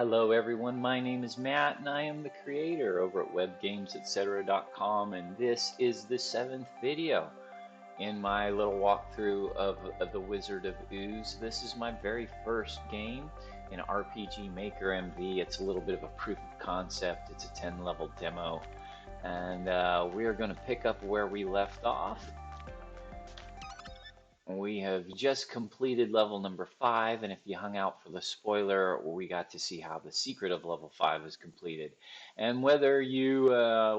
Hello everyone, my name is Matt and I am the creator over at webgamesetcetera.com, and this is the 7th video in my little walkthrough of the Wizard of Ooze. This is my very first game in RPG Maker MV. It's a little bit of a proof of concept. It's a 10 level demo, and we are going to pick up where we left off. We have just completed level number 5, and if you hung out for the spoiler, we got to see how the secret of level 5 is completed. And whether you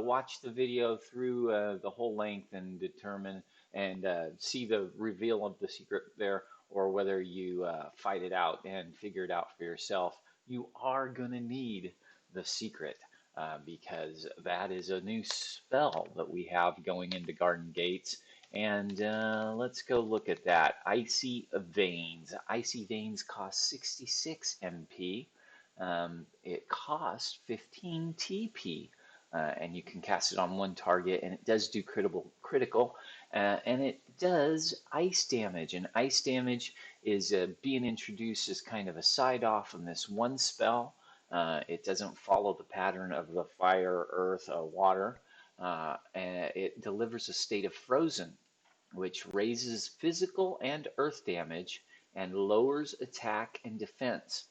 watch the video through the whole length and determine and see the reveal of the secret there, or whether you fight it out and figure it out for yourself, you are going to need the secret. Because that is a new spell that we have going into Garden Gates. And let's go look at that. Icy Veins. Icy Veins costs 66 MP. It costs 15 TP. And you can cast it on one target, and it does do critical, and it does ice damage. And ice damage is being introduced as kind of a side off on this one spell. It doesn't follow the pattern of the fire, earth, water, and it delivers a state of frozen, which raises physical and earth damage and lowers attack and defense.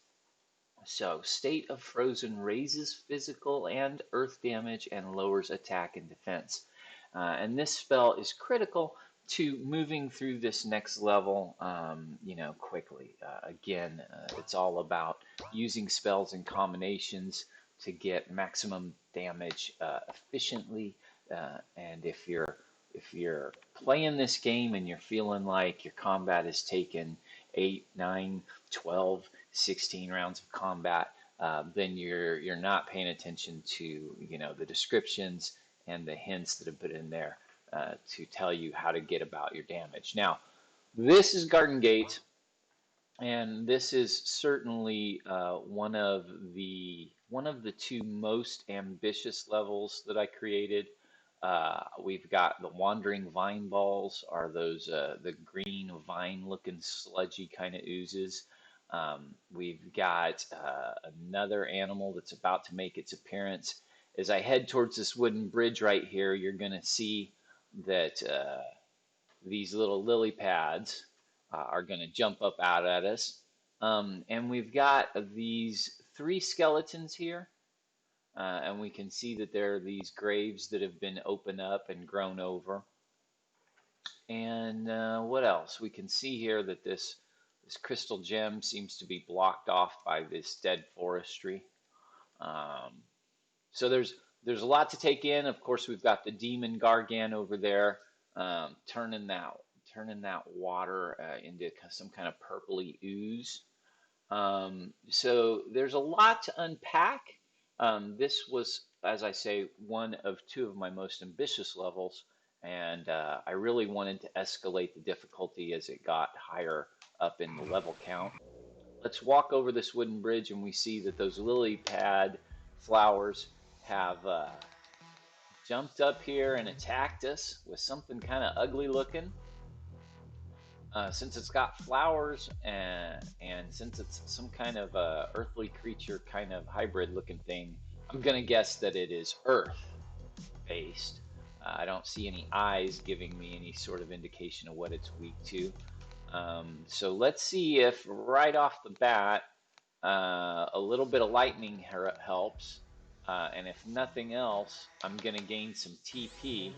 So, State of Frozen raises physical and earth damage and lowers attack and defense. And this spell is critical to moving through this next level, quickly. Again, it's all about using spells and combinations to get maximum damage efficiently. And if you're playing this game and you're feeling like your combat has taken 8, 9, 12, 16 rounds of combat, then you're not paying attention to the descriptions and the hints that have put in there to tell you how to get about your damage. Now, this is Garden Gate, and this is certainly one of the two most ambitious levels that I created. We've got the wandering vine balls, are those the green vine looking sludgy kind of oozes. We've got another animal that's about to make its appearance. As I head towards this wooden bridge right here, you're going to see that these little lily pads are going to jump up out at us. And we've got these 3 skeletons here. And we can see that there are these graves that have been opened up and grown over. And what else? We can see here that this crystal gem seems to be blocked off by this dead forestry. So there's a lot to take in. Of course, we've got the demon Gargan over there, turning that water into some kind of purpley ooze. So there's a lot to unpack. This was, as I say, one of 2 of my most ambitious levels, and I really wanted to escalate the difficulty as it got higher up in the level count. Let's walk over this wooden bridge, and we see that those lily pad flowers have jumped up here and attacked us with something kind of ugly looking. Since it's got flowers and since it's some kind of earthly creature, kind of hybrid looking thing, I'm going to guess that it is earth based. I don't see any eyes giving me any sort of indication of what it's weak to. So let's see if right off the bat a little bit of lightning helps. And if nothing else, I'm going to gain some TP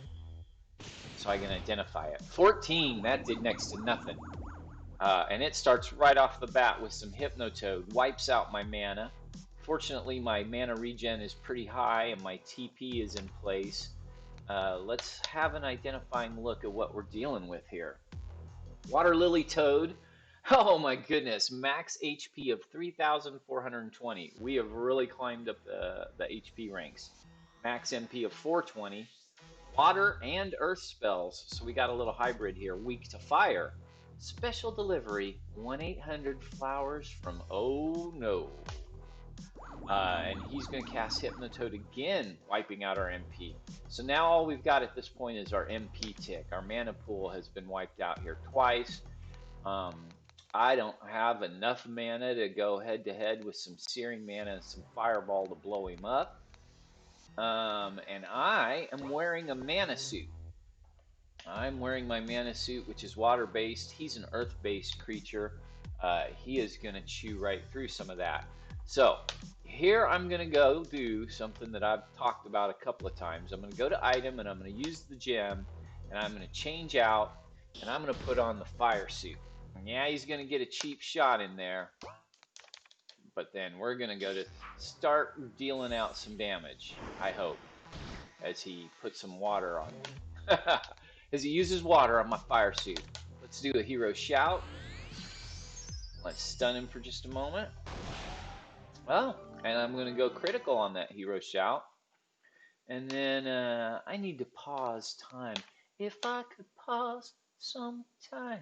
so I can identify it. 14, that did next to nothing. And it starts right off the bat with some Hypnotoad, wipes out my mana. Fortunately, my mana regen is pretty high and my TP is in place. Let's have an identifying look at what we're dealing with here. Water Lily Toad. Oh my goodness, max HP of 3,420. We have really climbed up the HP ranks. Max MP of 420. Water and earth spells, so we got a little hybrid here. Weak to fire. Special delivery, 1-800 flowers from Oh No. And he's going to cast Hypnotoad again, wiping out our MP. So now all we've got at this point is our MP tick. Our mana pool has been wiped out here twice. I don't have enough mana to go head to head with some searing mana and some fireball to blow him up. And I am wearing a mana suit. I'm wearing my mana suit, which is water based. He's an earth based creature. He is going to chew right through some of that. So here I'm going to go do something that I've talked about a couple of times. I'm going to go to item and I'm going to use the gem and I'm going to change out and I'm going to put on the fire suit. And yeah, he's going to get a cheap shot in there, but then we're going to go to start dealing out some damage, I hope, as he puts some water on me. As he uses water on my fire suit. Let's do a hero shout. Let's stun him for just a moment. Oh, and I'm going to go critical on that hero shout. And then I need to pause time. If I could pause some time.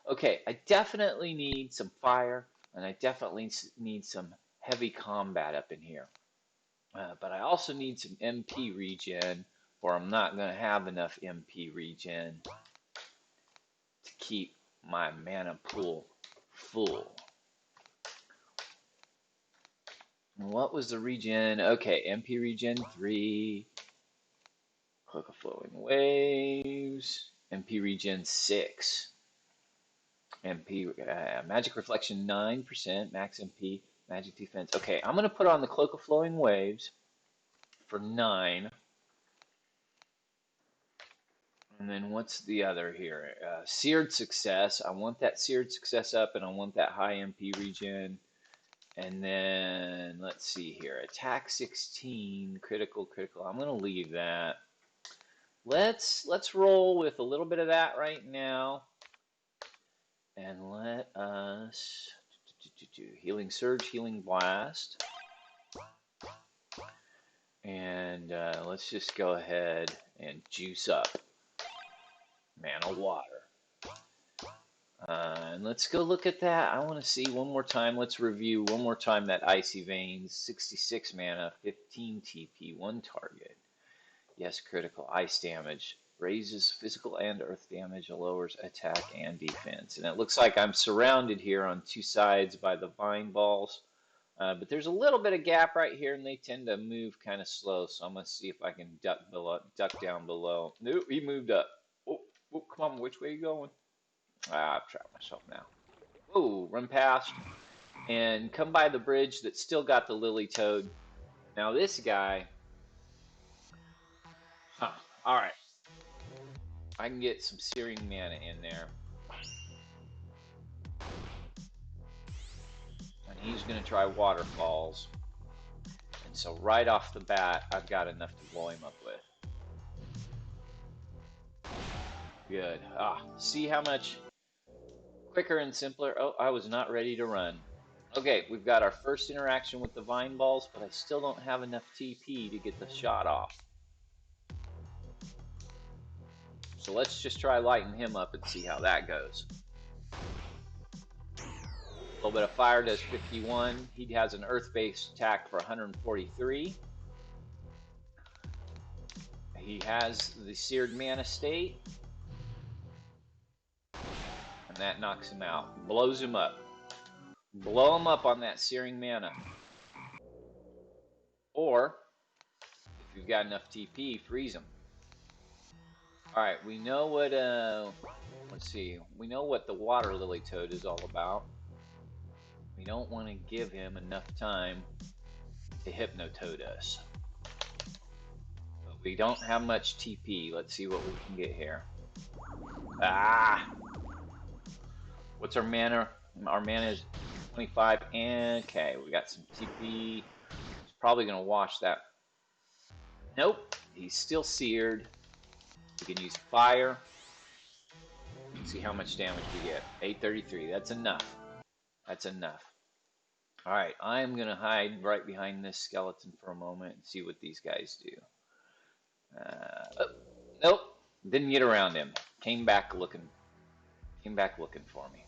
Okay, I definitely need some fire, and I definitely need some heavy combat up in here. But I also need some MP regen, or I'm not going to have enough MP regen to keep my mana pool full. What was the regen? Okay, MP regen 3. Cloak of Flowing Waves. MP regen 6. MP Magic Reflection 9%. Max MP. Magic Defense. Okay, I'm going to put on the Cloak of Flowing Waves for 9. And then what's the other here? Seared Success. I want that Seared Success up, and I want that high MP regen. And then let's see here. Attack 16, critical. I'm going to leave that. Let's roll with a little bit of that right now. And let us do Healing Surge, Healing Blast. And let's just go ahead and juice up Mana Water. And let's go look at that. I want to see one more time. Let's review one more time that Icy Veins. 66 mana, 15 TP, 1 target. Yes, critical. Ice damage. Raises physical and earth damage, lowers attack and defense. And it looks like I'm surrounded here on 2 sides by the veyenballs. But there's a little bit of gap right here, and they tend to move kind of slow. So I'm going to see if I can duck down below. Nope, he moved up. Oh, come on, which way are you going? I've trapped myself now. Whoa, run past and come by the bridge that's still got the lily toad. Now this guy, all right, I can get some searing mana in there. And he's going to try waterfalls. And so right off the bat, I've got enough to blow him up with. Good. See how much quicker and simpler. Oh, I was not ready to run. Okay, we've got our first interaction with the vine balls, but I still don't have enough TP to get the shot off. So let's just try lighting him up and see how that goes. A little bit of fire does 51. He has an earth-based attack for 143. He has the seared mana state. And that knocks him out. Blows him up. Blow him up on that searing mana. Or, if you've got enough TP, freeze him. Alright, we know what, let's see. We know what the water lily toad is all about. We don't want to give him enough time to hypnotoad us. But we don't have much TP. Let's see what we can get here. What's our mana? Our mana is 25. And, okay, we got some TP. It's probably going to wash that. Nope. He's still seared. We can use fire. Let's see how much damage we get. 833. That's enough. That's enough. Alright, I'm going to hide right behind this skeleton for a moment and see what these guys do. Nope. Didn't get around him. Came back looking for me.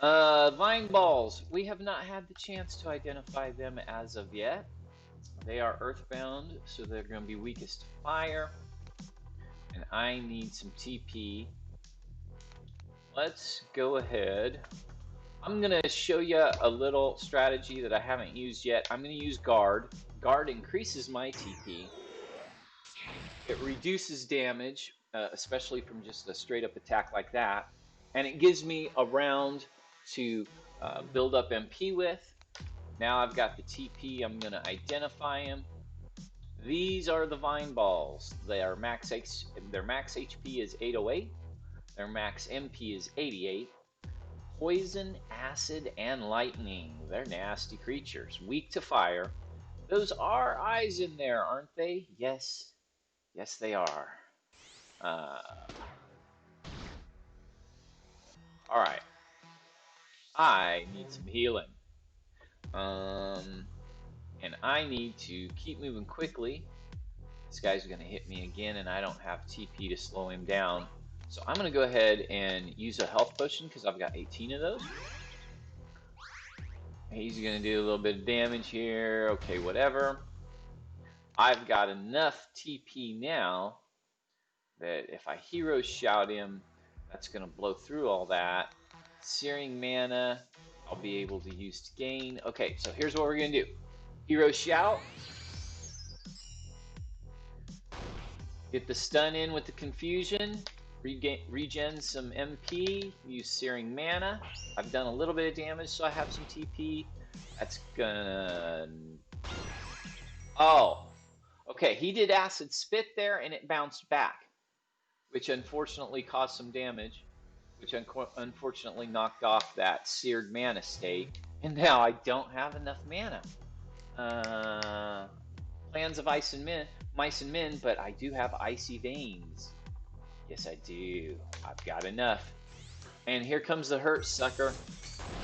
Vine balls. We have not had the chance to identify them as of yet. They are earthbound, so they're going to be weakest to fire. And I need some TP. let's go ahead. I'm going to show you a little strategy that I haven't used yet. I'm going to use Guard. Guard increases my TP. It reduces damage, especially from just a straight up attack like that. And it gives me a round to build up MP with. Now I've got the TP. I'm going to identify him. These are the Vine Balls. Their max HP is 808. Their max MP is 88. Poison, acid, and lightning. They're nasty creatures. Weak to fire. Those are eyes in there, aren't they? Yes. Yes, they are. Uh, Alright. I need some healing. And I need to keep moving quickly. This guy's going to hit me again, and I don't have TP to slow him down. So I'm going to go ahead and use a health potion because I've got 18 of those. He's going to do a little bit of damage here. Okay, whatever. I've got enough TP now that if I hero shout him, that's going to blow through all that. Searing mana, I'll be able to use to gain. Okay, so here's what we're going to do. Hero shout. Get the stun in with the confusion. Regen some MP. Use searing mana. I've done a little bit of damage, so I have some TP. That's gonna... Oh, okay. He did acid spit there, and it bounced back, which unfortunately caused some damage, which unfortunately knocked off that seared mana state. And now I don't have enough mana. Plans of mice and men, but I do have icy veins. Yes, I do. I've got enough. And here comes the hurt, sucker.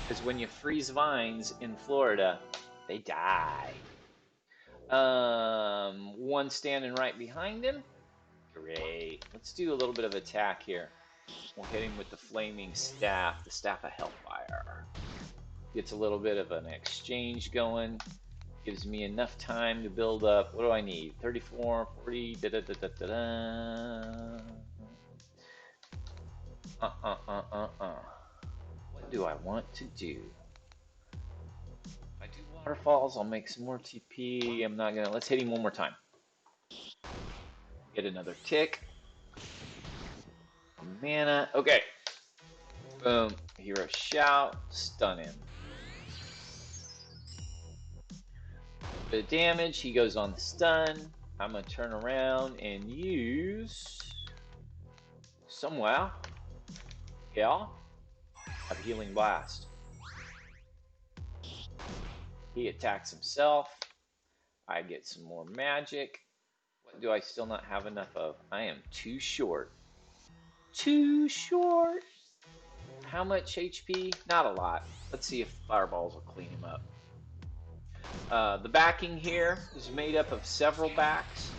Because when you freeze vines in Florida, they die. One standing right behind him. Great. Let's do a little bit of attack here. We'll hit him with the flaming staff, the staff of hellfire. Gets a little bit of an exchange going. Gives me enough time to build up. What do I need? 34, 40, What do I want to do? If I do waterfalls, I'll make some more TP. I'm not gonna. Let's hit him one more time. Get another tick. Mana. Okay. Boom. Hero shout. Stun him. Bit of damage. He goes on the stun. I'm gonna turn around and use somewhere. Yeah. A healing blast. He attacks himself. I get some more magic. What do I still not have enough of? I am too short. Too short. How much HP? Not a lot. Let's see if fireballs will clean him up. The backing here is made up of several backs.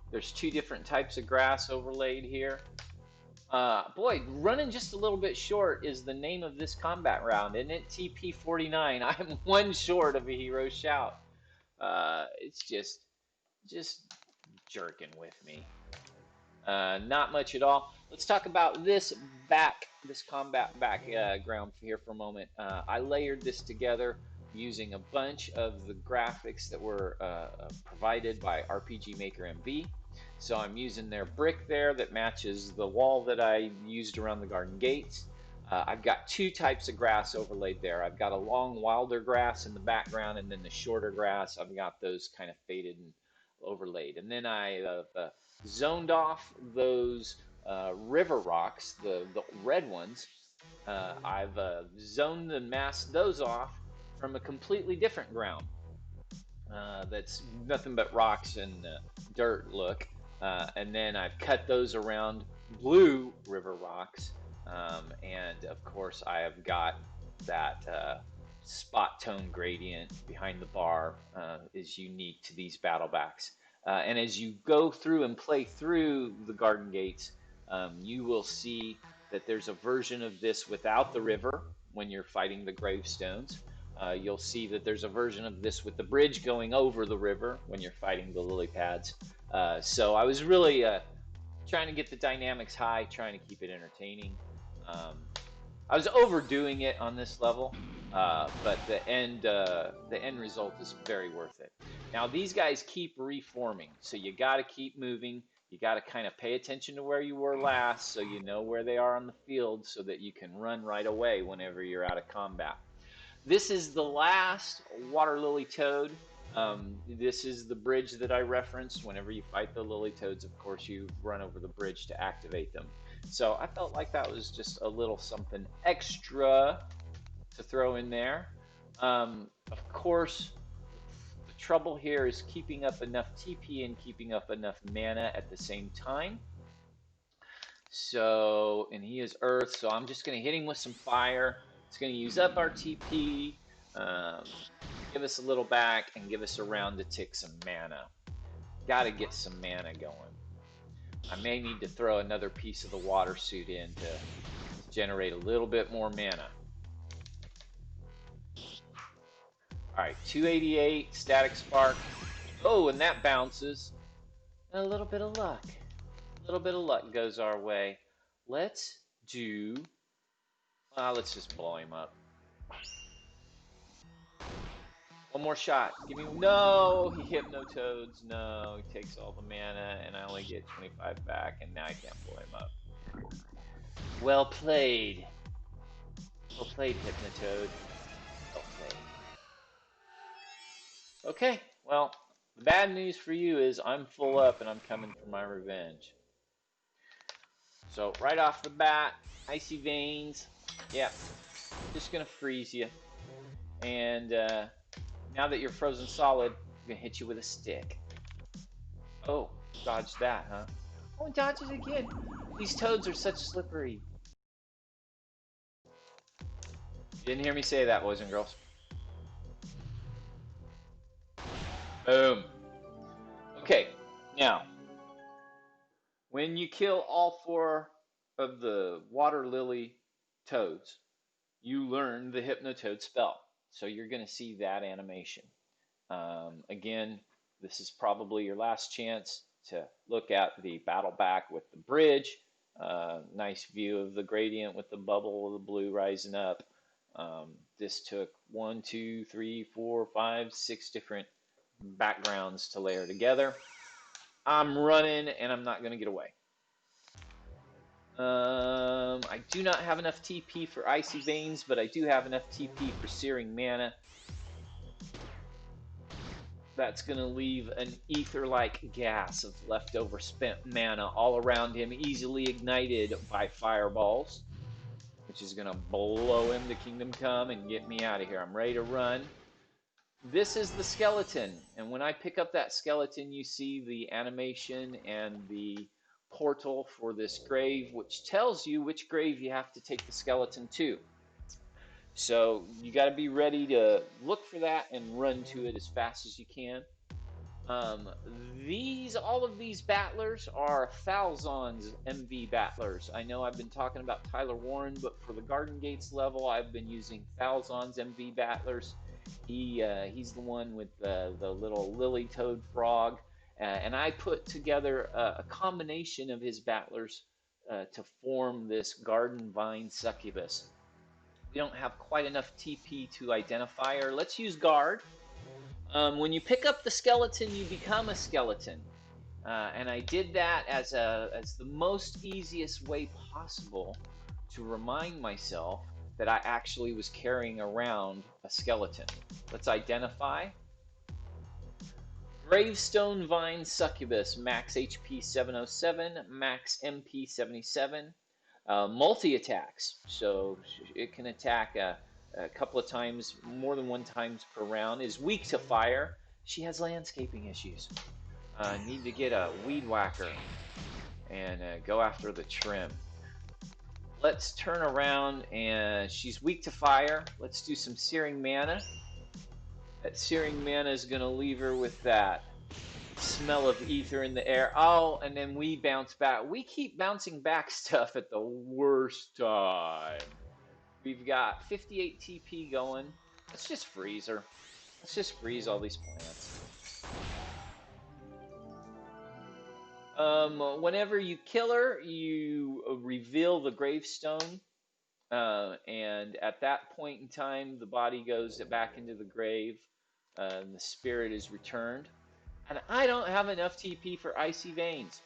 There's two different types of grass overlaid here. Boy, running just a little bit short is the name of this combat round, isn't it? TP 49. I'm one short of a hero shout. It's just jerking with me. Not much at all. Let's talk about this combat background here for a moment. I layered this together using a bunch of the graphics that were provided by RPG Maker MV. So I'm using their brick there that matches the wall that I used around the garden gates. I've got two types of grass overlaid there. I've got a long wilder grass in the background, and then the shorter grass, I've got those kind of faded and overlaid. And then I zoned off those river rocks, the red ones. I've zoned and masked those off from a completely different ground that's nothing but rocks and dirt look. And then I've cut those around blue river rocks. And of course, I have got that spot tone gradient behind the bar is unique to these battle backs. And as you go through and play through the garden gates, you will see that there's a version of this without the river when you're fighting the gravestones. You'll see that there's a version of this with the bridge going over the river when you're fighting the lily pads. So I was really trying to get the dynamics high, trying to keep it entertaining. I was overdoing it on this level, but the end result is very worth it. Now these guys keep reforming, so you got to keep moving. You got to kind of pay attention to where you were last, so you know where they are on the field, so that you can run right away whenever you're out of combat. This is the last water lily toad. This is the bridge that I referenced. Whenever you fight the lily toads, of course, you run over the bridge to activate them. So I felt like that was just a little something extra to throw in there. Of course, the trouble here is keeping up enough TP and keeping up enough mana at the same time. So, and he is Earth, so I'm just going to hit him with some fire. It's going to use up our TP, um, give us a little back, and give us a round to tick some mana. Got to get some mana going. I may need to throw another piece of the water suit in to generate a little bit more mana. All right, 288, static spark. Oh, and that bounces. A little bit of luck. A little bit of luck goes our way. Let's do... let's just blow him up. One more shot. Give me... No! He hypnotoads. No, he takes all the mana, and I only get 25 back, and now I can't blow him up. Well played. Well played, Hypnotoad. Well played. Okay, well, the bad news for you is I'm full up, and I'm coming for my revenge. So, right off the bat, Icy Veins. Yeah, just going to freeze you. And now that you're frozen solid, I'm going to hit you with a stick. Oh, dodge that, huh? Oh, and dodge it again. These toads are such slippery. You didn't hear me say that, boys and girls. Boom. Okay, now, when you kill all 4 of the water lily toads, you learn the Hypnotoad spell. So you're going to see that animation. Again, this is probably your last chance to look at the battle back with the bridge. Nice view of the gradient with the bubble of the blue rising up. This took 1, 2, 3, 4, 5, 6 different backgrounds to layer together. I'm running and I'm not going to get away. I do not have enough TP for Icy Veins, but I do have enough TP for Searing Mana. That's going to leave an ether-like gas of leftover spent mana all around him, easily ignited by fireballs, which is going to blow him to Kingdom Come and get me out of here. I'm ready to run. This is the skeleton, and when I pick up that skeleton, you see the animation and the portal for this grave, which tells you which grave you have to take the skeleton to. So you got to be ready to look for that and run to it as fast as you can. All of these battlers are Falzon's MV battlers. I know I've been talking about Tyler Warren, but for the Garden Gates level, I've been using Falzon's MV battlers. He's the one with the little lily toad frog, and I put together a combination of his battlers to form this garden vine succubus. We don't have quite enough TP to identify her. Let's use guard. When you pick up the skeleton, you become a skeleton. And I did that as the most easiest way possible to remind myself that I actually was carrying around a skeleton. Let's identify. Gravestone Vine Succubus, max HP 707, max MP 77. Multi-attacks, so it can attack a couple of times, more than one times per round. Is weak to fire. She has landscaping issues. Need to get a weed whacker and go after the trim. Let's turn around, and she's weak to fire. Let's do some Searing Mana. That Searing Mana is going to leave her with that smell of ether in the air. Oh, and then we bounce back. We keep bouncing back stuff at the worst time. We've got 58 TP going. Let's just freeze her. Let's just freeze all these plants. Whenever you kill her, you reveal the gravestone. And at that point in time, the body goes back into the grave, and the spirit is returned. And I don't have enough TP for Icy Veins.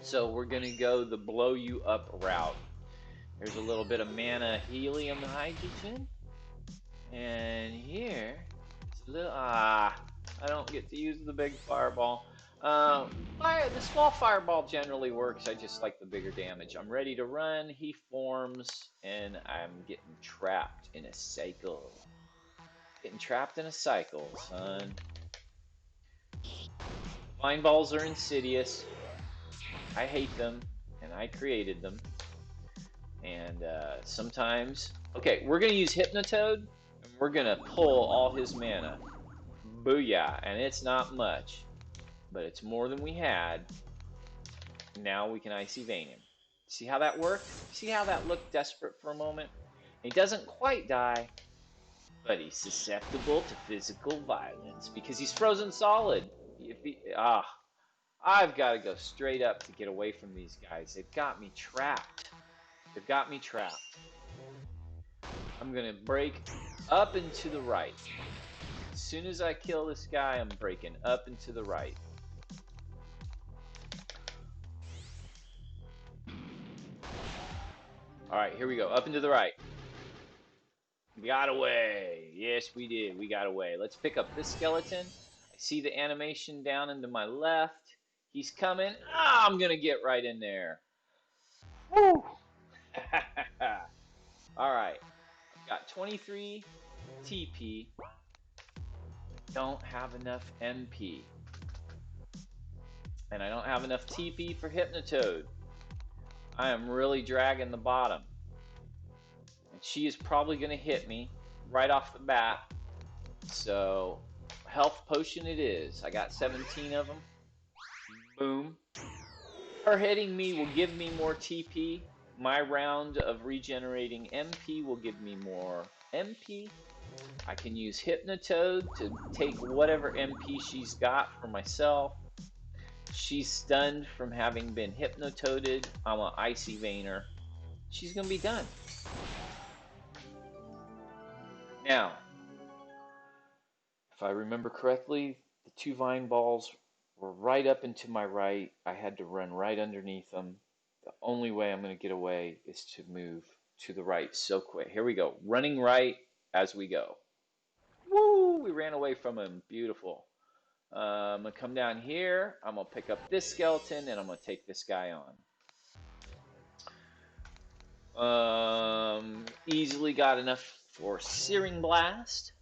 So we're going to go the blow you up route. There's a little bit of mana helium hydrogen. And here, it's a little, I don't get to use the big fireball. The small fireball generally works. I just like the bigger damage. I'm ready to run. He forms, and I'm getting trapped in a cycle. Getting trapped in a cycle, son. Vine balls are insidious. I hate them, and I created them. And sometimes, okay, we're gonna use Hypnotoad, and we're gonna pull all his mana. Booyah! And it's not much, but it's more than we had. Now we can Icy Vein him. See how that worked? See how that looked desperate for a moment? He doesn't quite die, but he's susceptible to physical violence because he's frozen solid. I've got to go straight up to get away from these guys. They've got me trapped. They've got me trapped. I'm going to break up and to the right. As soon as I kill this guy, I'm breaking up and to the right. All right, here we go. Up and to the right. We got away. Yes, we did. We got away. Let's pick up this skeleton. I see the animation down into my left. He's coming. I'm going to get right in there. Woo! All right. Got 23 TP. Don't have enough MP. And I don't have enough TP for Hypnotoad. I am really dragging the bottom. And she is probably going to hit me right off the bat. So, health potion it is. I got 17 of them. Boom. Her hitting me will give me more TP. My round of regenerating MP will give me more MP. I can use Hypnotoad to take whatever MP she's got for myself. She's stunned from having been Hypnotoaded. I'm an Icy Veiner. She's going to be done. Now, if I remember correctly, the two vine balls were right up and to my right. I had to run right underneath them. The only way I'm going to get away is to move to the right so quick. Here we go. Running right as we go. Woo! We ran away from him. Beautiful. I'm going to come down here. I'm going to pick up this skeleton, and I'm going to take this guy on. Easily got enough for Searing Blast.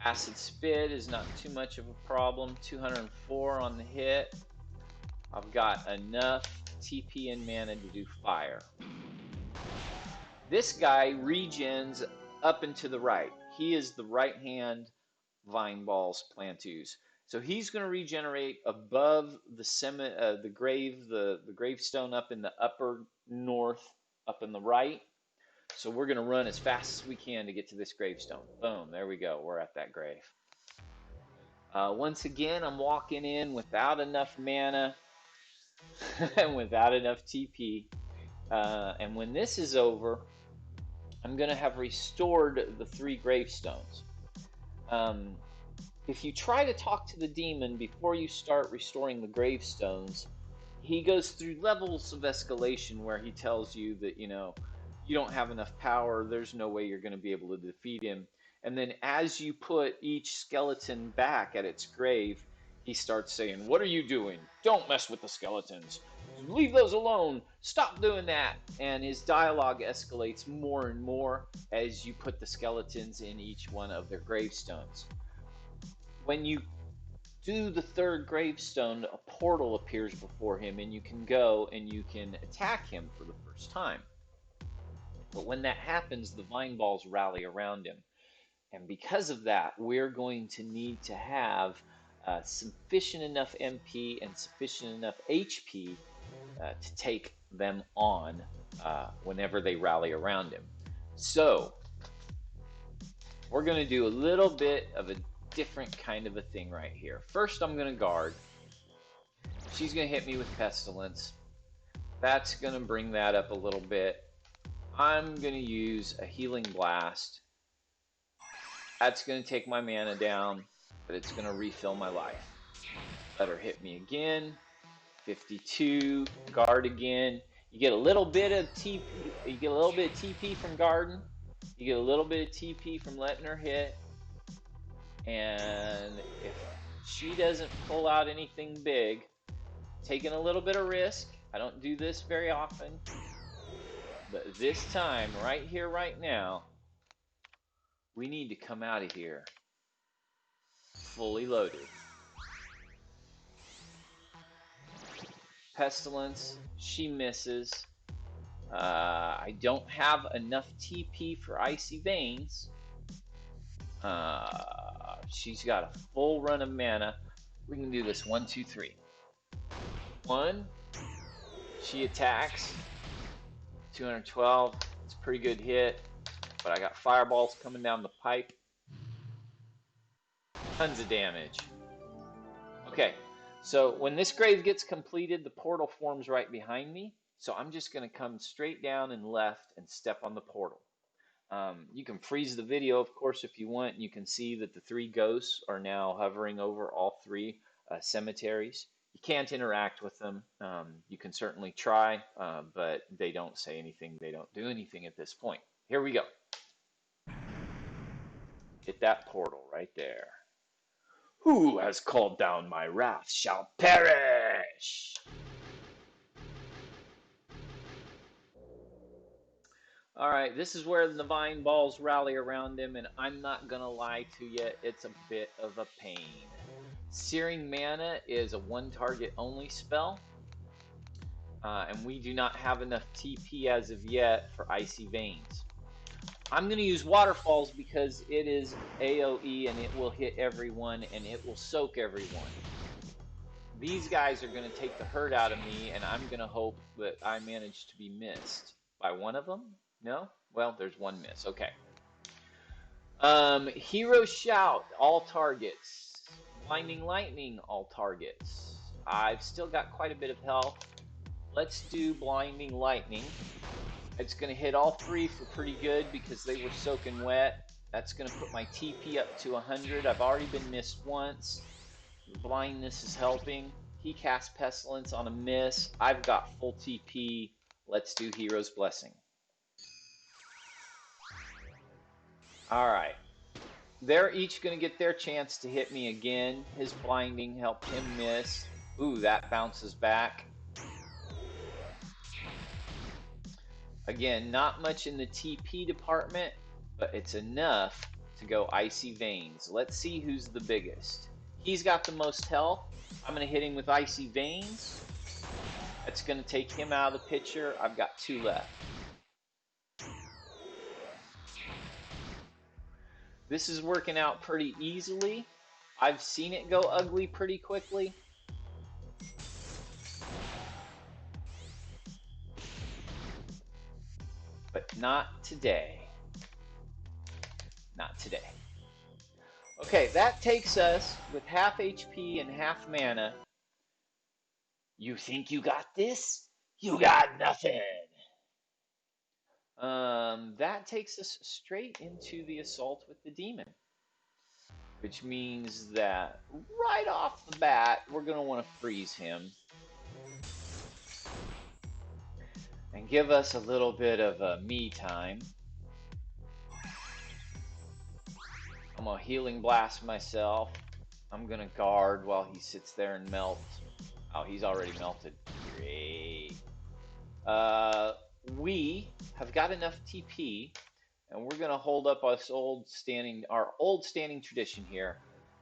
Acid Spit is not too much of a problem. 204 on the hit. I've got enough TP and mana to do fire. This guy regens up and to the right. He is the right hand Vine Balls Plantus. So he's going to regenerate above the gravestone up in the upper north, up in the right. So we're going to run as fast as we can to get to this gravestone. Boom, there we go. We're at that grave. Once again, I'm walking in without enough mana and without enough TP. And when this is over, I'm going to have restored the 3 gravestones. If you try to talk to the demon before you start restoring the gravestones, he goes through levels of escalation where he tells you that, you don't have enough power, there's no way you're going to be able to defeat him. And then as you put each skeleton back at its grave, he starts saying, "What are you doing? Don't mess with the skeletons. Leave those alone. Stop doing that." And his dialogue escalates more and more as you put the skeletons in each one of their gravestones. When you do the 3rd gravestone, a portal appears before him, and you can go and you can attack him for the first time. But when that happens, the vine balls rally around him. And because of that, we're going to need to have sufficient enough MP and sufficient enough HP to take them on whenever they rally around him. So, we're going to do a little bit of a different kind of a thing right here. First, I'm going to guard. She's going to hit me with Pestilence. That's going to bring that up a little bit. I'm going to use a healing blast. That's going to take my mana down, but it's going to refill my life. Let her hit me again. 52. Guard again. You get a little bit of TP. You get a little bit of TP from Garden. You get a little bit of TP from letting her hit. And if she doesn't pull out anything big, taking a little bit of risk. I don't do this very often. But this time, right here, right now, we need to come out of here fully loaded. Pestilence, she misses. I don't have enough TP for Icy Veins. She's got a full run of mana. We can do this 1, 2, 3. 1, she attacks. 212. It's a pretty good hit, but I got fireballs coming down the pipe. Tons of damage. Okay, so when this grave gets completed, the portal forms right behind me. So I'm just going to come straight down and left and step on the portal. You can freeze the video, of course, if you want. You can see that the 3 ghosts are now hovering over all 3 cemeteries. You can't interact with them. You can certainly try, but they don't say anything. They don't do anything at this point. Here we go. Hit that portal right there. Who has called down my wrath shall perish. All right, this is where the veyenballs rally around him, and I'm not gonna lie to you, it's a bit of a pain. Searing Mana is a 1-target only spell, and we do not have enough TP as of yet for Icy Veins. I'm going to use Waterfalls because it is AoE and it will hit everyone and it will soak everyone. These guys are going to take the hurt out of me, and I'm going to hope that I manage to be missed by one of them. No? Well, there's one miss. Okay. Hero Shout, all targets. Blinding Lightning, all targets. I've still got quite a bit of health. Let's do Blinding Lightning. It's going to hit all 3 for pretty good because they were soaking wet. That's going to put my TP up to 100. I've already been missed once. Blindness is helping. He cast Pestilence on a miss. I've got full TP. Let's do Hero's Blessing. Alright. They're each going to get their chance to hit me again. His blinding helped him miss. Ooh, that bounces back. Again, not much in the TP department, but it's enough to go Icy Veins. Let's see who's the biggest. He's got the most health. I'm going to hit him with Icy Veins. That's going to take him out of the picture. I've got 2 left. This is working out pretty easily. I've seen it go ugly pretty quickly. But not today. Not today. Okay, that takes us with half HP and half mana. You think you got this? You got nothing. That takes us straight into the assault with the demon, which means that right off the bat, we're going to want to freeze him and give us a little bit of me time. I'm going to healing blast myself. I'm going to guard while he sits there and melts. Oh, he's already melted. Great. We have got enough TP, and we're going to hold up our old standing tradition here,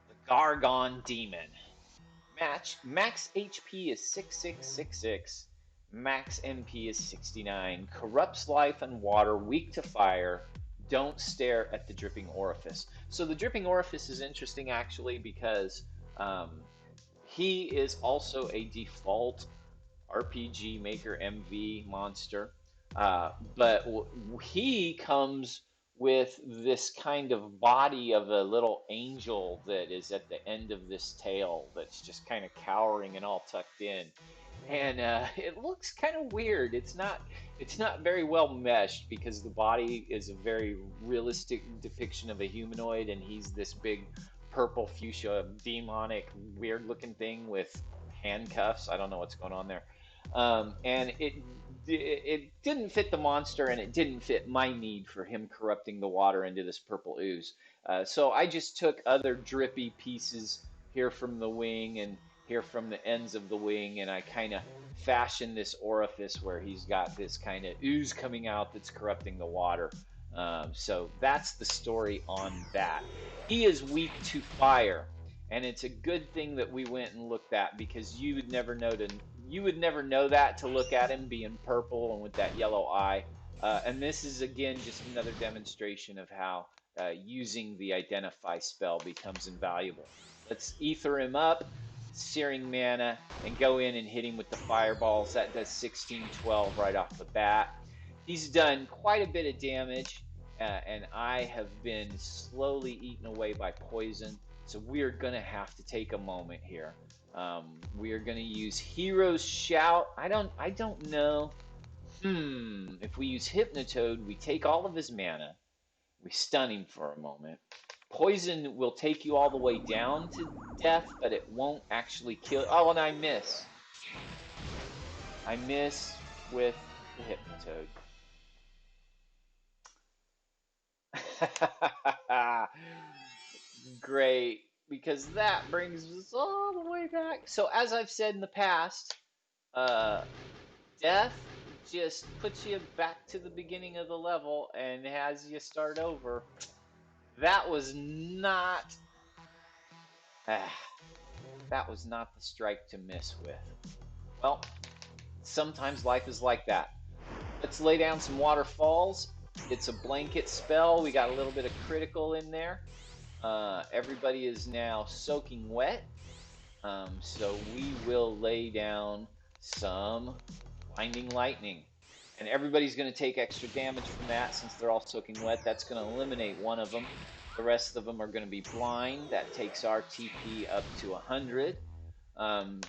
the Gargan Demon. Max HP is 6666. Max MP is 69. Corrupts life and water, weak to fire. Don't stare at the dripping orifice. So the dripping orifice is interesting actually because he is also a default RPG Maker MV monster, but he comes with this kind of body of a little angel that is at the end of this tail that's just kind of cowering and all tucked in. and it looks kind of weird. It's not very well meshed because the body is a very realistic depiction of a humanoid, and he's this big purple fuchsia demonic weird looking thing with handcuffs. I don't know what's going on there. And it didn't fit the monster, and it didn't fit my need for him corrupting the water into this purple ooze. So I just took other drippy pieces here from the wing and here from the ends of the wing, and I kind of fashioned this orifice where he's got this kind of ooze coming out that's corrupting the water. So that's the story on that. He is weak to fire, and it's a good thing that we went and looked at because you would never know that to look at him being purple and with that yellow eye. And this is again just another demonstration of how using the identify spell becomes invaluable. Let's ether him up, searing mana, and go in and hit him with the fireballs. That does 16-12 right off the bat. He's done quite a bit of damage, and I have been slowly eaten away by poison. So we're gonna have to take a moment here. We are gonna use Hero's Shout. I don't know. If we use Hypnotoad, we take all of his mana. We stun him for a moment. Poison will take you all the way down to death, but it won't actually kill. Oh, and I miss. I miss with the Hypnotoad. Great, because that brings us all the way back. So, as I've said in the past, uh, death just puts you back to the beginning of the level and has you start over. That was not. Ah, that was not the strike to miss with. Well, sometimes life is like that. Let's lay down some waterfalls. It's a blanket spell. We got a little bit of critical in there. Everybody is now soaking wet. So we will lay down some blinding lightning. And everybody's going to take extra damage from that since they're all soaking wet. That's going to eliminate one of them. The rest of them are going to be blind. That takes our TP up to 100.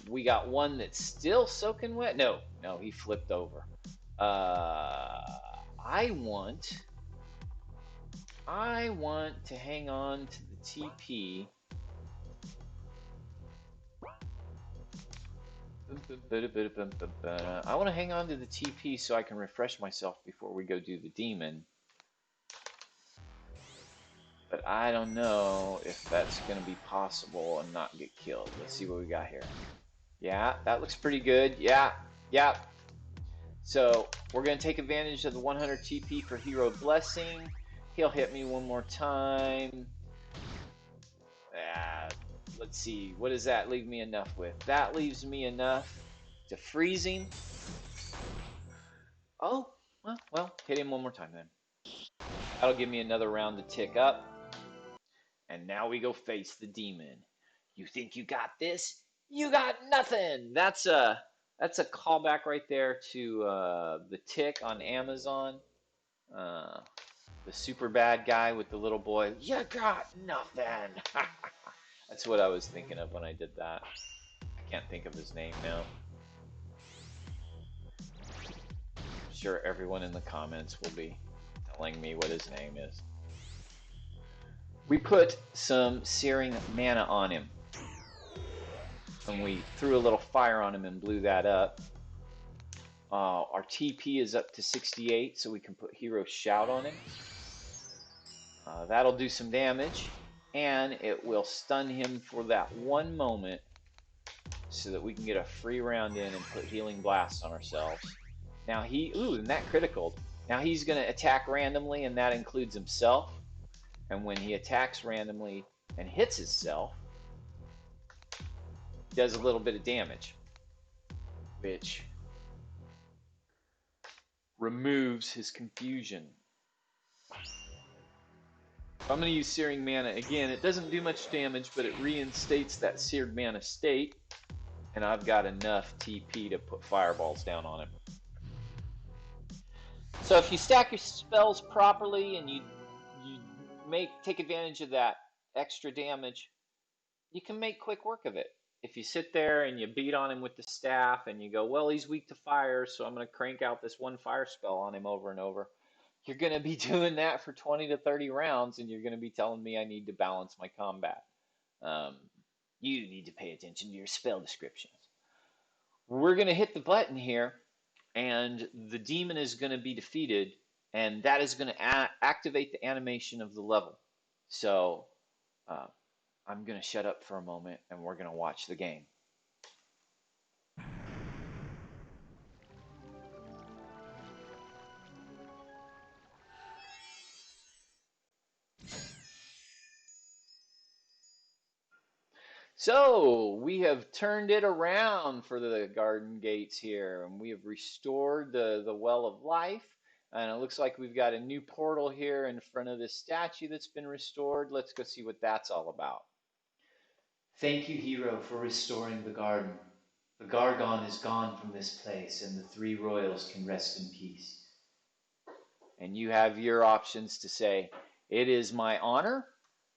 We got one that's still soaking wet. No, he flipped over. I want to hang on to the TP. I want to hang on to the TP so I can refresh myself before we go do the demon. But I don't know if that's going to be possible and not get killed. Let's see what we got here. Yeah, that looks pretty good. Yeah. So we're going to take advantage of the 100 TP for Hero Blessing. He'll hit me one more time. Let's see. What does that leave me enough with? That leaves me enough to freeze him. Oh, well, hit him one more time then. That'll give me another round to tick up. And now we go face the demon. You think you got this? You got nothing. That's a callback right there to the Tick on Amazon. Uh, the super bad guy with the little boy. You got nothing. That's what I was thinking of when I did that. I can't think of his name now. I'm sure everyone in the comments will be telling me what his name is. We put some searing mana on him. And we threw a little fire on him and blew that up. Our TP is up to 68, so we can put Hero Shout on him. That'll do some damage, and it will stun him for that one moment so that we can get a free round in and put Healing Blast on ourselves. Now and that critical. Now he's going to attack randomly, and that includes himself. And when he attacks randomly and hits himself, he does a little bit of damage, which removes his confusion. I'm going to use Searing Mana again. It doesn't do much damage, but it reinstates that Seared Mana state, and I've got enough TP to put fireballs down on him. So if you stack your spells properly and you take advantage of that extra damage, you can make quick work of it. if you sit there and you beat on him with the staff and you go, well, he's weak to fire, so I'm going to crank out this one fire spell on him over and over, you're going to be doing that for 20 to 30 rounds, and you're going to be telling me I need to balance my combat. Um, you need to pay attention to your spell descriptions. We're going to hit the button here, and the demon is going to be defeated, and that is going to activate the animation of the level. So uh, I'm going to shut up for a moment, and we're going to watch the game. So we have turned it around for the garden gates here, and we have restored the well of life. And it looks like we've got a new portal here in front of this statue that's been restored. Let's go see what that's all about. Thank you, hero, for restoring the garden. The Gargan is gone from this place, and the three royals can rest in peace. And you have your options to say, it is my honor,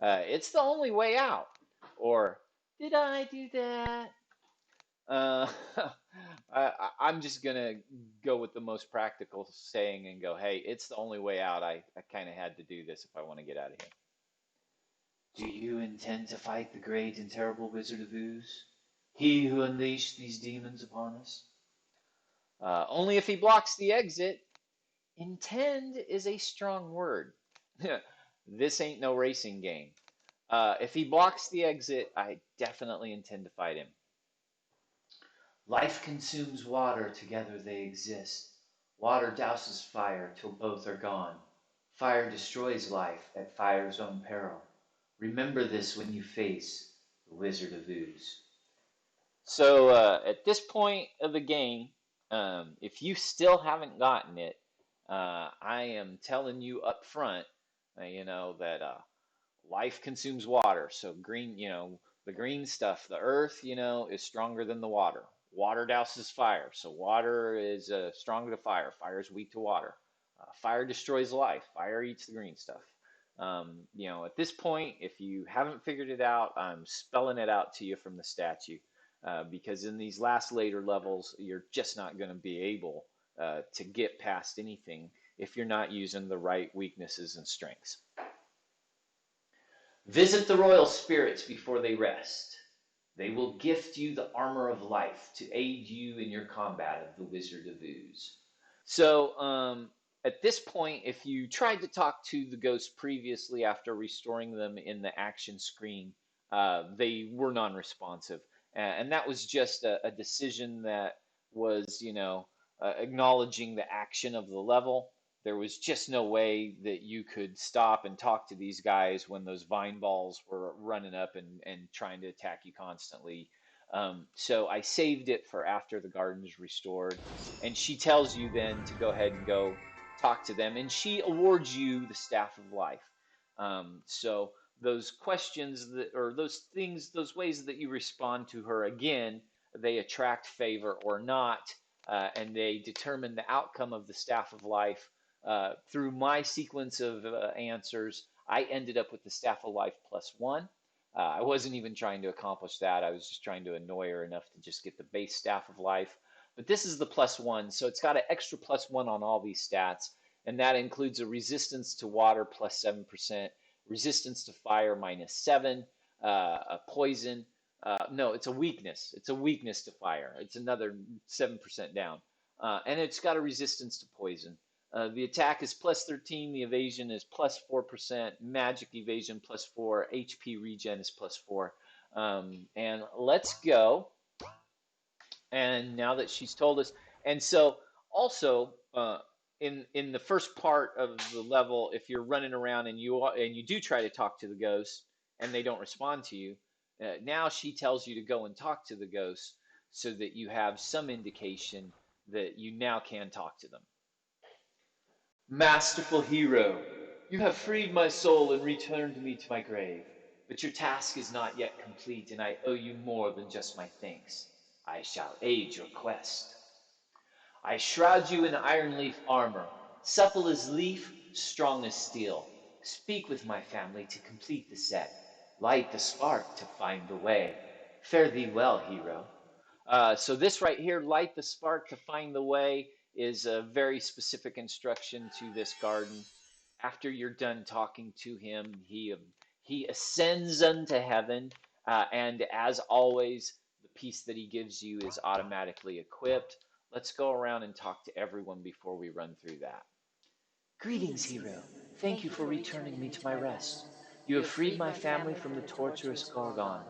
it's the only way out, or did I do that? Uh, I'm just going to go with the most practical saying and go, hey, it's the only way out. I kind of had to do this if I want to get out of here. Do you intend to fight the great and terrible Wizard of Ooze? He who unleashed these demons upon us? Only if he blocks the exit. Intend is a strong word. This ain't no racing game. If he blocks the exit, I definitely intend to fight him. Life consumes water, together they exist. Water douses fire till both are gone. Fire destroys life at fire's own peril. Remember this when you face the Wizard of Ooze. So at this point of the game, if you still haven't gotten it, I am telling you up front, that life consumes water. So green, the green stuff, the earth, is stronger than the water. Water douses fire. So water is stronger to fire. Fire is weak to water. Fire destroys life. Fire eats the green stuff. At this point, if you haven't figured it out, I'm spelling it out to you from the statue. Because in these last later levels, you're just not going to be able to get past anything if you're not using the right weaknesses and strengths. Visit the royal spirits before they rest. They will gift you the armor of life to aid you in your combat of the Wizard of Ooze. So, at this point, if you tried to talk to the ghosts previously after restoring them in the action screen, they were non-responsive, and that was just a decision that was, acknowledging the action of the level. There was just no way that you could stop and talk to these guys when those vine balls were running up and trying to attack you constantly. So I saved it for after the garden's restored. And she tells you then to go ahead and go talk to them. And she awards you the Staff of Life. So those questions that, or those things, those ways that you respond to her again, they attract favor or not. And they determine the outcome of the Staff of Life. Through my sequence of answers, I ended up with the Staff of Life +1. I wasn't even trying to accomplish that. I was just trying to annoy her enough to just get the base Staff of Life. But this is the +1, so it's got an extra +1 on all these stats, and that includes a resistance to water +7%, resistance to fire -7, a poison. No, it's a weakness. It's a weakness to fire. It's another 7% down. And it's got a resistance to poison. The attack is +13, the evasion is +4%, magic evasion +4, HP regen is +4. And let's go. And now that she's told us, and so also in the first part of the level, if you're running around and you do try to talk to the ghosts and they don't respond to you, now she tells you to go and talk to the ghosts so that you have some indication that you now can talk to them. Masterful hero, you have freed my soul and returned me to my grave. But your task is not yet complete, and I owe you more than just my thanks. I shall aid your quest. I shroud you in iron leaf armor, supple as leaf, strong as steel. Speak with my family to complete the set. Light the spark to find the way. Fare thee well, hero. So this right here, light the spark to find the way, is a very specific instruction to this garden. After you're done talking to him, he ascends unto heaven, and as always, the piece that he gives you is automatically equipped. Let's go around and talk to everyone before we run through that. Greetings, hero. Thank you for returning me to my rest. You have freed my family from the torturous Gargan.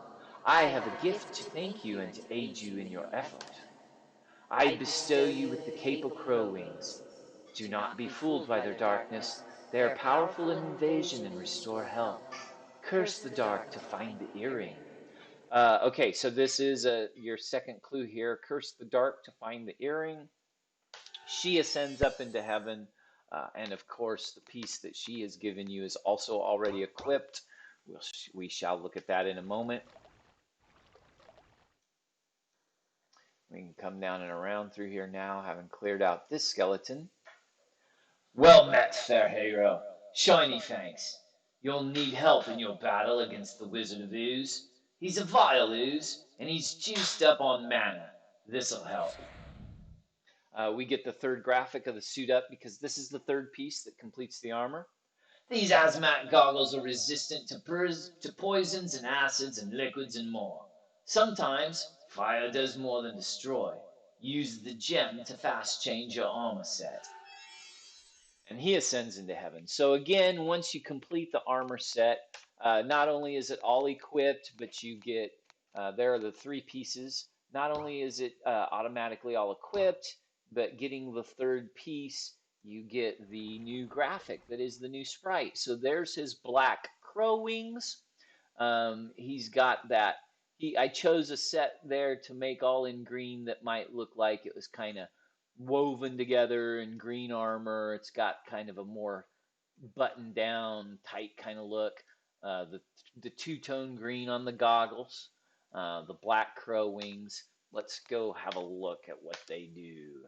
I have a gift to thank you and to aid you in your effort. I bestow you with the Cape of Crow Wings. Do not be fooled by their darkness. They are powerful in invasion and restore health. Curse the dark to find the earring. Okay, so this is your second clue here. Curse the dark to find the earring. She ascends up into heaven, and of course, the piece that she has given you is also already equipped. We shall look at that in a moment. We can come down and around through here now, having cleared out this skeleton. Well met, fair hero. Shiny thanks. You'll need help in your battle against the Wizard of Ooze. He's a vile ooze, and he's juiced up on mana. This'll help. We get the third graphic of the suit up because this is the third piece that completes the armor. These hazmat goggles are resistant to poisons and acids and liquids and more. Sometimes, fire does more than destroy. Use the gem to fast change your armor set. And he ascends into heaven. So again, once you complete the armor set, not only is it all equipped, but you get, there are the three pieces. Not only is it automatically all equipped, but getting the third piece, you get the new graphic that is the new sprite. So there's his black crow wings. He's got that. I chose a set there to make all in green that might look like it was kind of woven together in green armor. It's got kind of a more buttoned down, tight kind of look. The two-tone green on the goggles, the black crow wings. Let's go have a look at what they do.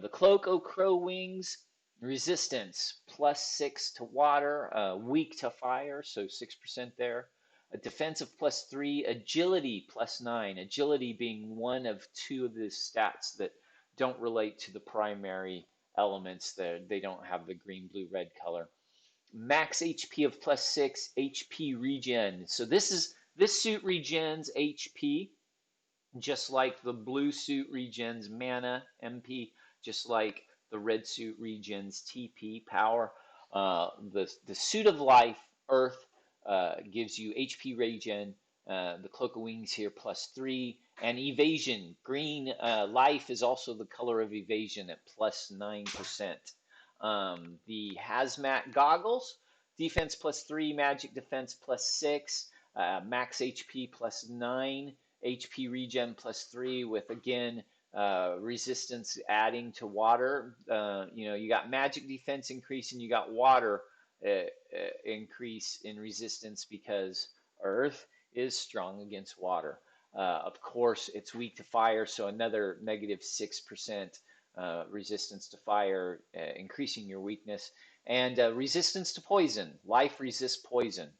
The cloak o' crow wings, resistance +6 to water, weak to fire, so 6% there. A defensive +3, agility +9. Agility being one of two of the stats that don't relate to the primary elements. They don't have the green, blue, red color. Max HP of +6, HP regen. So this suit regens HP, just like the blue suit regens mana, MP, just like the red suit regens TP, power. The suit of life, Earth, gives you HP regen. The cloak of wings here +3, and evasion. Green life is also the color of evasion at +9%. The hazmat goggles, defense +3, magic defense +6, max HP +9. HP regen +3 with, again, resistance adding to water. You got magic defense increase and you got water increase in resistance because Earth is strong against water. Of course, it's weak to fire, so another -6% resistance to fire, increasing your weakness. And resistance to poison. Life resists poison.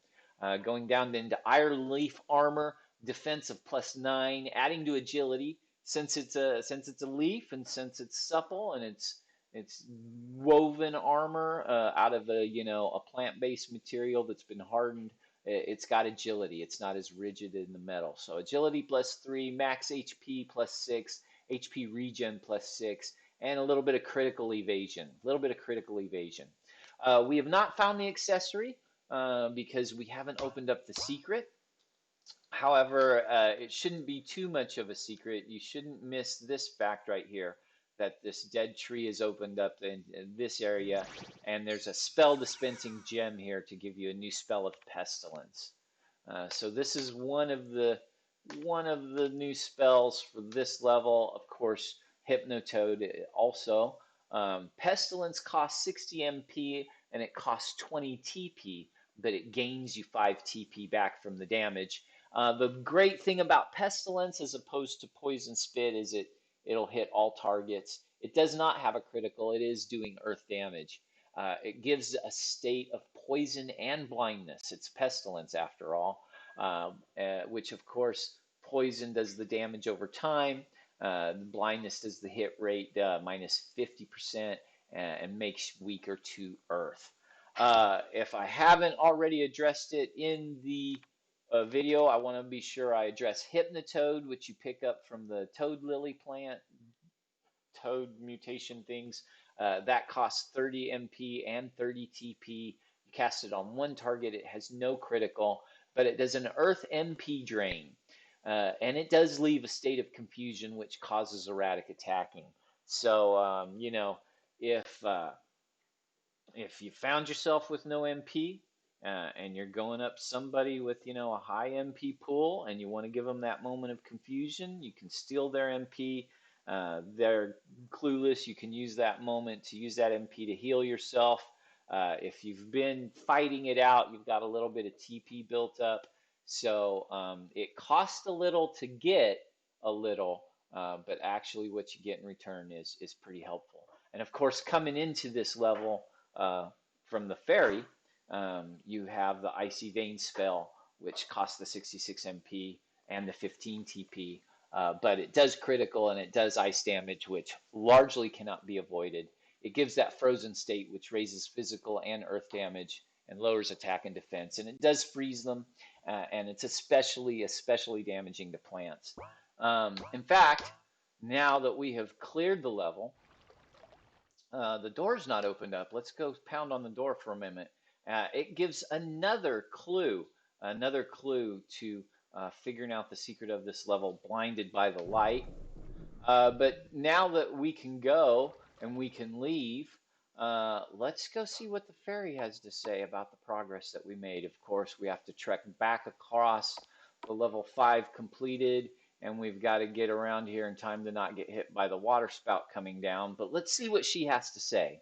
Going down into iron leaf armor, defense of +9, adding to agility. Since it's a leaf and since it's supple and it's woven armor out of a plant-based material that's been hardened, it's got agility. It's not as rigid in the metal. So agility +3, max HP +6, HP regen +6, and a little bit of critical evasion. A little bit of critical evasion. We have not found the accessory because we haven't opened up the secret. However, it shouldn't be too much of a secret. You shouldn't miss this fact right here, that this dead tree is opened up in this area, and there's a spell dispensing gem here to give you a new spell of pestilence. So this is one of the new spells for this level. Of course, Hypnotoad also. Pestilence costs 60 MP and it costs 20 TP, but it gains you 5 TP back from the damage. The great thing about Pestilence as opposed to Poison Spit is it'll hit all targets. It does not have a critical. It is doing earth damage. It gives a state of poison and blindness. It's Pestilence after all, which of course Poison does the damage over time. The blindness does the hit rate minus 50% and makes weaker to earth. If I haven't already addressed it in the video, I want to be sure I address Hypnotoad, which you pick up from the toad lily plant, toad mutation things. That costs 30 MP and 30 TP. You cast it on one target. It has no critical, but it does an Earth MP drain. And it does leave a state of confusion, which causes erratic attacking. So, if you found yourself with no MP and you're going up somebody with a high MP pool and you want to give them that moment of confusion, you can steal their MP. They're clueless. You can use that moment to use that MP to heal yourself. If you've been fighting it out, you've got a little bit of TP built up. So it costs a little to get a little, but actually what you get in return is pretty helpful. And of course, coming into this level, from the fairy, you have the Icy Vein spell, which costs the 66 MP and the 15 TP, but it does critical and it does ice damage, which largely cannot be avoided. It gives that frozen state, which raises physical and earth damage and lowers attack and defense, and it does freeze them, and it's especially damaging to plants. In fact, now that we have cleared the level, the door's not opened up. Let's go pound on the door for a minute. It gives another clue to figuring out the secret of this level, blinded by the light. But now that we can go and we can leave, let's go see what the fairy has to say about the progress that we made. Of course, we have to trek back across the level 5 completed, and we've got to get around here in time to not get hit by the water spout coming down. But let's see what she has to say.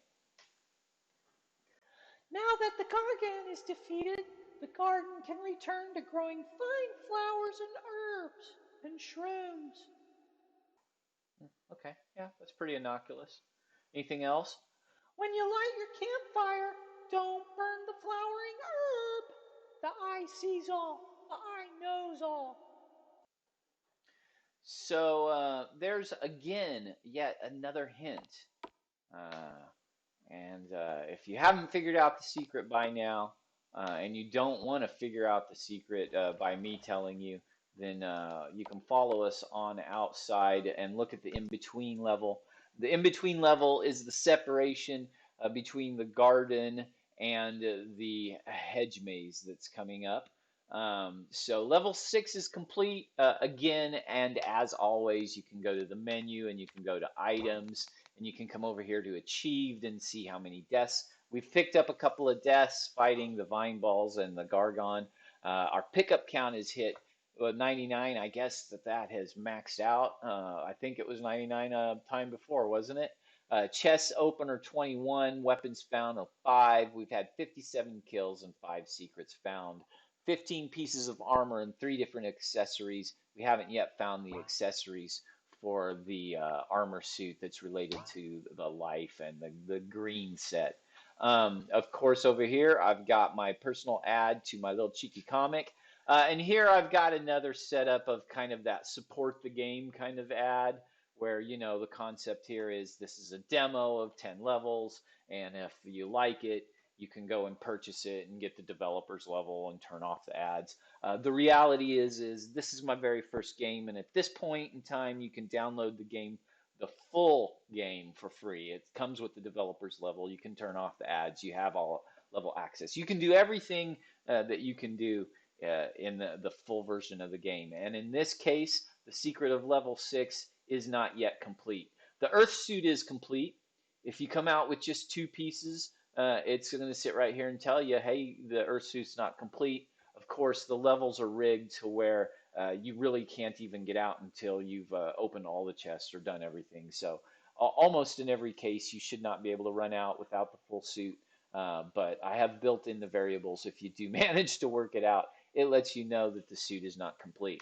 Now that the Gargan is defeated, the garden can return to growing fine flowers and herbs and shrooms. Okay, yeah, that's pretty innocuous. Anything else? When you light your campfire, don't burn the flowering herb. The eye sees all, the eye knows all. So there's again yet another hint. Uh, and if you haven't figured out the secret by now, and you don't want to figure out the secret by me telling you, then you can follow us on outside and look at the in-between level. The in-between level is the separation between the garden and the hedge maze that's coming up. So level 6 is complete again, and as always, you can go to the menu and you can go to items and you can come over here to achieved and see how many deaths. We've picked up a couple of deaths fighting the veyenballs and the Gargan. Our pickup count is hit 99. I guess that has maxed out. I think it was 99 time before, wasn't it? Chest opener 21, weapons found of 5. We've had 57 kills and 5 secrets found. 15 pieces of armor and 3 different accessories. We haven't yet found the accessories for the armor suit that's related to the life and the green set. Of course, over here, I've got my personal ad to my little cheeky comic. And here I've got another setup of kind of that support the game kind of ad where, the concept here is this is a demo of 10 levels. And if you like it, you can go and purchase it and get the developer's level and turn off the ads. The reality is this is my very first game, and at this point in time, you can download the full game for free. It comes with the developer's level. You can turn off the ads. You have all level access. You can do everything that you can do in the full version of the game. And in this case, the secret of level 6 is not yet complete. The Earth suit is complete. If you come out with just 2 pieces, it's going to sit right here and tell you, hey, the Earth suit's not complete. Of course, the levels are rigged to where you really can't even get out until you've opened all the chests or done everything. So almost in every case, you should not be able to run out without the full suit. But I have built in the variables. If you do manage to work it out, it lets you know that the suit is not complete.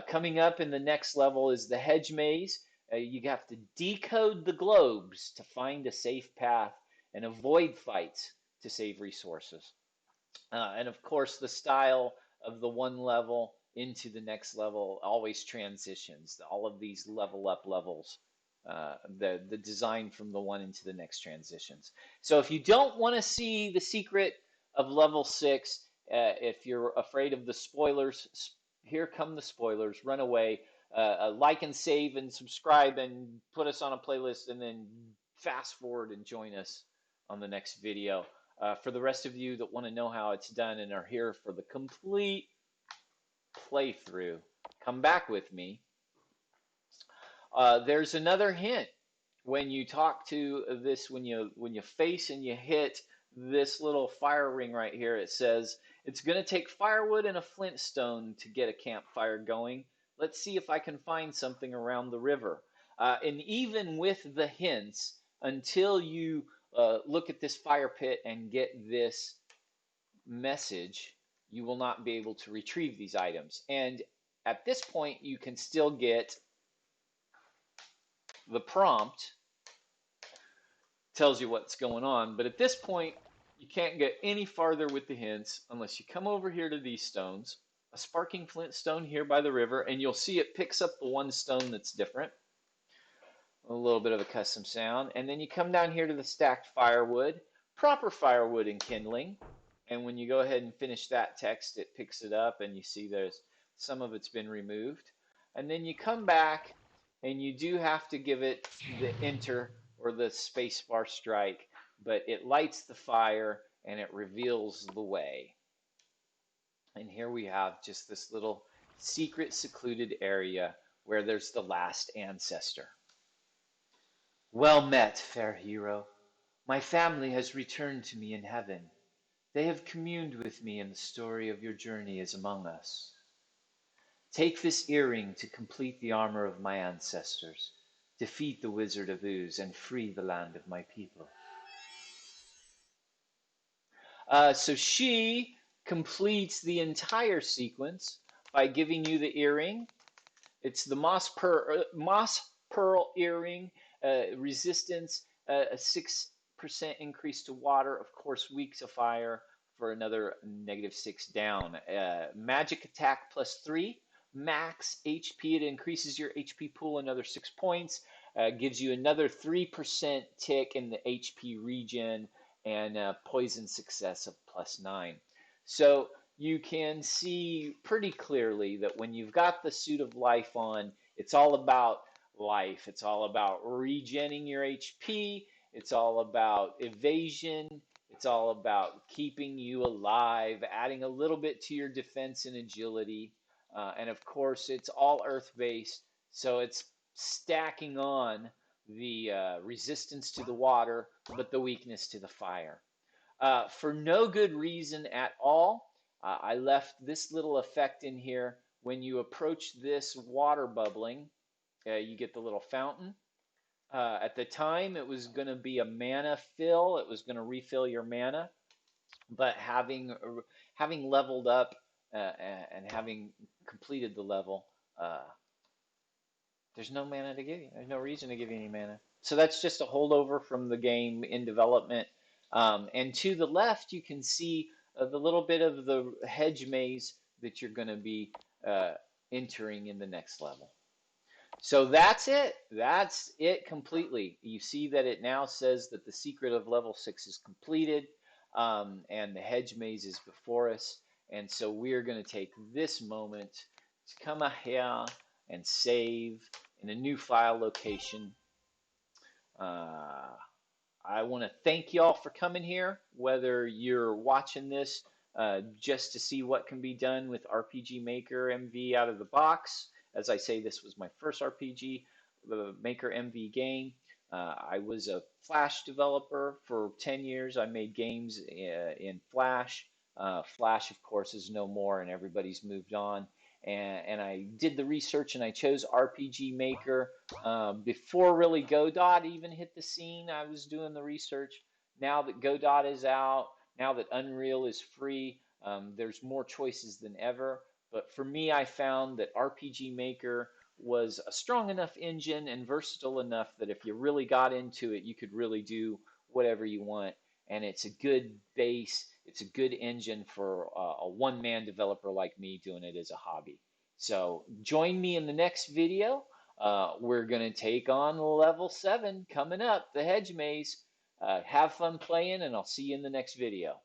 Coming up in the next level is the hedge maze. You have to decode the globes to find a safe path and avoid fights to save resources. And of course, the style of the one level into the next level always transitions. All of these level up levels, the design from the one into the next transitions. So if you don't want to see the secret of level 6, if you're afraid of the spoilers, here come the spoilers. Run away. Like and save and subscribe and put us on a playlist, and then fast forward and join us on the next video. For the rest of you that want to know how it's done and are here for the complete playthrough, come back with me. There's another hint when you talk to this, when you face and you hit this little fire ring right here. It says it's going to take firewood and a flint stone to get a campfire going. Let's see if I can find something around the river. And even with the hints, until you look at this fire pit and get this message, you will not be able to retrieve these items. And at this point, you can still get the prompt, tells you what's going on. But at this point, you can't get any farther with the hints unless you come over here to these stones, a sparking flint stone here by the river, and you'll see it picks up the one stone that's different. A little bit of a custom sound. And then you come down here to the stacked firewood, proper firewood and kindling. And when you go ahead and finish that text, it picks it up and you see there's some of it's been removed. And then you come back and you do have to give it the enter or the space bar strike, but it lights the fire and it reveals the way. And here we have just this little secret secluded area where there's the last ancestor. Well met, fair hero. My family has returned to me in heaven. They have communed with me, and the story of your journey is among us. Take this earring to complete the armor of my ancestors, defeat the Wizard of Ooze, and free the land of my people. So she completes the entire sequence by giving you the earring. It's the moss pearl earring, resistance, a 6% increase to water, of course, weak to fire for another -6 down. Magic attack +3, max HP. It increases your HP pool another 6 points, gives you another 3% tick in the HP regen, and poison success of +9. So you can see pretty clearly that when you've got the suit of life on, it's all about life. It's all about regenning your HP. It's all about evasion. It's all about keeping you alive, adding a little bit to your defense and agility. And of course, it's all earth-based, so it's stacking on the resistance to the water, but the weakness to the fire. For no good reason at all, I left this little effect in here. When you approach this water bubbling, you get the little fountain. At the time, it was going to be a mana fill. It was going to refill your mana. But having leveled up and having completed the level, there's no mana to give you. There's no reason to give you any mana. So that's just a holdover from the game in development. And to the left, you can see the little bit of the hedge maze that you're going to be entering in the next level. So that's it. That's it completely. You see that it now says that the secret of level 6 is completed, and the hedge maze is before us. And so we're going to take this moment to come here and save in a new file location. I want to thank y'all for coming here, whether you're watching this just to see what can be done with RPG Maker MV out of the box. As I say, this was my first RPG Maker MV game. I was a Flash developer for 10 years. I made games in Flash. Flash, of course, is no more, and everybody's moved on. And I did the research, and I chose RPG Maker before really Godot even hit the scene. I was doing the research. Now that Godot is out, now that Unreal is free, there's more choices than ever. But for me, I found that RPG Maker was a strong enough engine and versatile enough that if you really got into it, you could really do whatever you want. And it's a good base. It's a good engine for a one-man developer like me doing it as a hobby. So join me in the next video. We're going to take on level 7 coming up, the hedge maze. Have fun playing, and I'll see you in the next video.